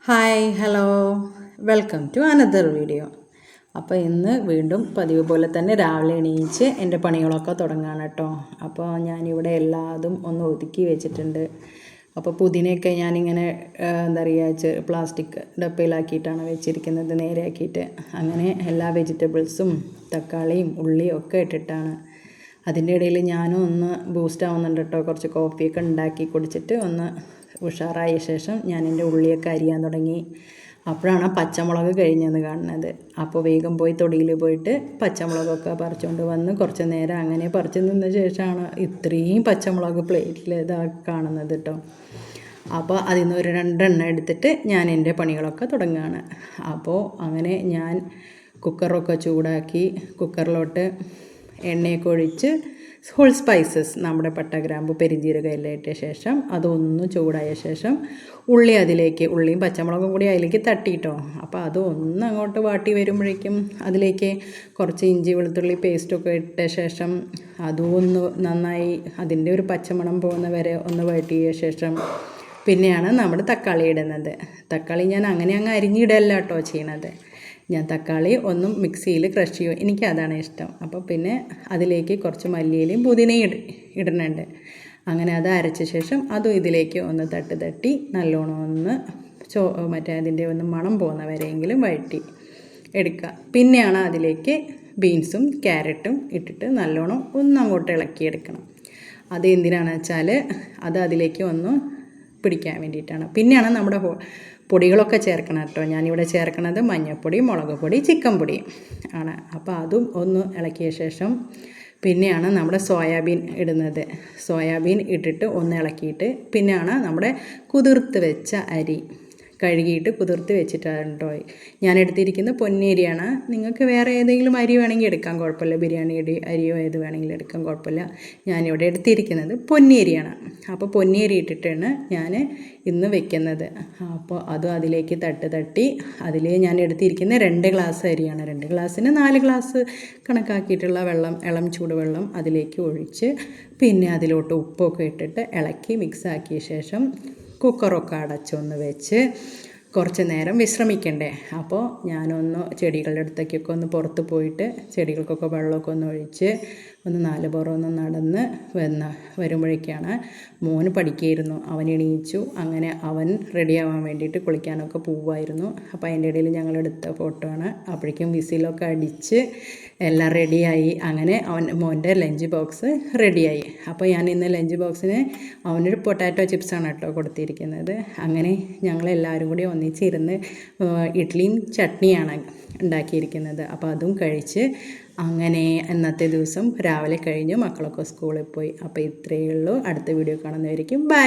Hi hello welcome to another video. അപ്പോൾ ഇന്ന് വീണ്ടും പതിവ് പോലെ തന്നെ രാവിലെ എണീച്ച് എൻ്റെ പണികളൊക്കെ തുടങ്ങുകയാണ് കേട്ടോ. അപ്പോൾ ഞാനിവിടെ എല്ലാതും ഒന്ന് ഒതുക്കി വെച്ചിട്ടുണ്ട്. അപ്പോൾ പുതിനയൊക്കെ ഞാനിങ്ങനെ എന്താ പറയുക പ്ലാസ്റ്റിക് ഡപ്പയിലാക്കിയിട്ടാണ് വെച്ചിരിക്കുന്നത്, നേരെയാക്കിയിട്ട്. അങ്ങനെ എല്ലാ വെജിറ്റബിൾസും തക്കാളിയും ഉള്ളിയും ഒക്കെ ഇട്ടിട്ടാണ്. അതിൻ്റെ ഇടയിൽ ഞാനും ഒന്ന് ബൂസ്റ്റ് ആവുന്നുണ്ട് കേട്ടോ. കുറച്ച് കോഫിയൊക്കെ ഉണ്ടാക്കി കുടിച്ചിട്ട് ഒന്ന് ഉഷാറായ ശേഷം ഞാൻ എൻ്റെ ഉള്ളിയൊക്കെ അരിയാൻ തുടങ്ങി. അപ്പോഴാണ് പച്ചമുളക് കഴിഞ്ഞെന്ന് കാണുന്നത്. അപ്പോൾ വേഗം പോയി തൊടിയിൽ പോയിട്ട് പച്ചമുളകൊക്കെ പറിച്ചുകൊണ്ട് വന്ന് കുറച്ച് നേരം അങ്ങനെ പറിച്ച് നിന്ന ശേഷമാണ് ഇത്രയും പച്ചമുളക് പ്ലേറ്റിൽ ഇതാ കാണുന്നത് കേട്ടോ. അപ്പോൾ അതിൽ നിന്ന് ഒരു 2 എണ്ണം എടുത്തിട്ട് ഞാൻ എൻ്റെ പണികളൊക്കെ തുടങ്ങുകയാണ്. അപ്പോൾ അങ്ങനെ ഞാൻ കുക്കറൊക്കെ ചൂടാക്കി കുക്കറിലോട്ട് എണ്ണയൊക്കെ ഒഴിച്ച് ഹോൾ സ്പൈസസ് നമ്മുടെ പട്ട, ഗ്രാമ്പു, പെരിഞ്ജീരകം എല്ലാം ഇട്ട ശേഷം അതൊന്ന് ചൂടായ ശേഷം ഉള്ളിയും പച്ചമുളകും കൂടി അതിലേക്ക് തട്ടിയിട്ടോ. അപ്പോൾ അതൊന്ന് അങ്ങോട്ട് വാട്ടി വരുമ്പോഴേക്കും അതിലേക്ക് കുറച്ച് ഇഞ്ചി വെളുത്തുള്ളി പേസ്റ്റൊക്കെ ഇട്ട ശേഷം അതും ഒന്ന് നന്നായി അതിൻ്റെ ഒരു പച്ചമണം പോകുന്ന വരെ ഒന്ന് വഴറ്റിയ ശേഷം പിന്നെയാണ് നമ്മുടെ തക്കാളി ഇടുന്നത്. തക്കാളി ഞാൻ അങ്ങനെ അങ്ങ് അരിഞ്ഞിടല്ല കേട്ടോ ചെയ്യണത്. ഞാൻ തക്കാളി ഒന്നും മിക്സിയിൽ ക്രഷ് ചെയ്യും, എനിക്കതാണ് ഇഷ്ടം. അപ്പോൾ പിന്നെ അതിലേക്ക് കുറച്ച് മല്ലിയിലയും പുതിനയും ഇടുന്നുണ്ട്. അങ്ങനെ അത് അരച്ച ശേഷം അതും ഇതിലേക്ക് ഒന്ന് തട്ടി നല്ലോണം ഒന്ന് അതിൻ്റെ ഒന്ന് മണം പോകുന്ന വരെയെങ്കിലും വഴറ്റി എടുക്കുക. പിന്നെയാണ് അതിലേക്ക് ബീൻസും ക്യാരറ്റും ഇട്ടിട്ട് നല്ലോണം അങ്ങോട്ട് ഇളക്കിയെടുക്കണം. അത് എന്തിനാണെന്ന് വെച്ചാൽ അത് അതിലേക്ക് ഒന്ന് പിടിക്കാൻ വേണ്ടിയിട്ടാണ്. പിന്നെയാണ് നമ്മുടെ പൊടികളൊക്കെ ചേർക്കണം കേട്ടോ. ഞാനിവിടെ ചേർക്കുന്നത് മഞ്ഞൾപ്പൊടി, മുളക് പൊടി, ചിക്കൻ പൊടി ആണ്. അപ്പോൾ അതും ഒന്ന് ഇളക്കിയ ശേഷം പിന്നെയാണ് നമ്മുടെ സോയാബീൻ ഇടുന്നത്. സോയാബീൻ ഇട്ടിട്ട് ഒന്ന് ഇളക്കിയിട്ട് പിന്നെയാണ് നമ്മുടെ കുതിർത്ത് വെച്ച അരി കഴുകിയിട്ട് കുതിർത്ത് വെച്ചിട്ടാണ് കേട്ടോ. ഞാൻ എടുത്തിരിക്കുന്നത് പൊന്നിയരിയാണ്. നിങ്ങൾക്ക് വേറെ ഏതെങ്കിലും അരി വേണമെങ്കിൽ എടുക്കാൻ കുഴപ്പമില്ല, ബിരിയാണി അരിയോ ഏത് വേണമെങ്കിലും എടുക്കാൻ കുഴപ്പമില്ല. ഞാനിവിടെ എടുത്തിരിക്കുന്നത് പൊന്നിയരിയാണ്. അപ്പോൾ പൊന്നിയരി ഇട്ടിട്ടാണ് ഞാൻ ഇന്ന് വെക്കുന്നത്. അപ്പോൾ അതും അതിലേക്ക് തട്ടി അതിൽ ഞാൻ എടുത്തിരിക്കുന്ന 2 ഗ്ലാസ് അരിയാണ്. 2 ഗ്ലാസ്സിന് 4 ഗ്ലാസ് കണക്കാക്കിയിട്ടുള്ള വെള്ളം, ഇളം ചൂടുവെള്ളം അതിലേക്ക് ഒഴിച്ച് പിന്നെ അതിലോട്ട് ഉപ്പൊക്കെ ഇട്ടിട്ട് ഇളക്കി മിക്സാക്കിയ ശേഷം കുക്കറൊക്കെ അടച്ചൊന്ന് വെച്ച് കുറച്ച് നേരം വിശ്രമിക്കണ്ടേ. അപ്പോൾ ഞാനൊന്ന് ചെടികളുടെ അടുത്തേക്കൊക്കെ ഒന്ന് പുറത്ത് പോയിട്ട് ചെടികൾക്കൊക്കെ വെള്ളമൊക്കെ ഒന്ന് ഒഴിച്ച് ഒന്ന് 4 പുറമൊന്ന് നടന്ന് വരുമ്പോഴേക്കാണ് മോന് പഠിക്കുകയായിരുന്നു. അവൻ എണീച്ചു. അങ്ങനെ അവൻ റെഡിയാവാൻ വേണ്ടിയിട്ട് കുളിക്കാനൊക്കെ പോവുമായിരുന്നു. അപ്പോൾ അതിൻ്റെ ഇടയിൽ ഞങ്ങളെടുത്ത ഫോട്ടോ ആണ്. അപ്പോഴേക്കും വിസിലൊക്കെ അടിച്ച് എല്ലാം റെഡിയായി. അങ്ങനെ മോൻ്റെ ലഞ്ച് ബോക്സ് റെഡിയായി. അപ്പോൾ ഞാൻ ഇന്ന് ലഞ്ച് ബോക്സിന് അവനൊരു പൊട്ടാറ്റോ ചിപ്സാണ് കേട്ടോ കൊടുത്തിരിക്കുന്നത്. അങ്ങനെ ഞങ്ങളെല്ലാവരും കൂടി ഒന്നിച്ചിരുന്ന് ഇഡ്ഡലിയും ചട്നിയാണ് ഉണ്ടാക്കിയിരിക്കുന്നത്. അപ്പോൾ അതും കഴിച്ച് അങ്ങനെ ഇന്നത്തെ ദിവസം രാവിലെ കഴിഞ്ഞു. മക്കളൊക്കെ സ്കൂളിൽ പോയി. അപ്പോൾ ഇത്രയേ ഉള്ളൂ. അടുത്ത വീഡിയോ കാണുന്നതായിരിക്കും. ബൈ.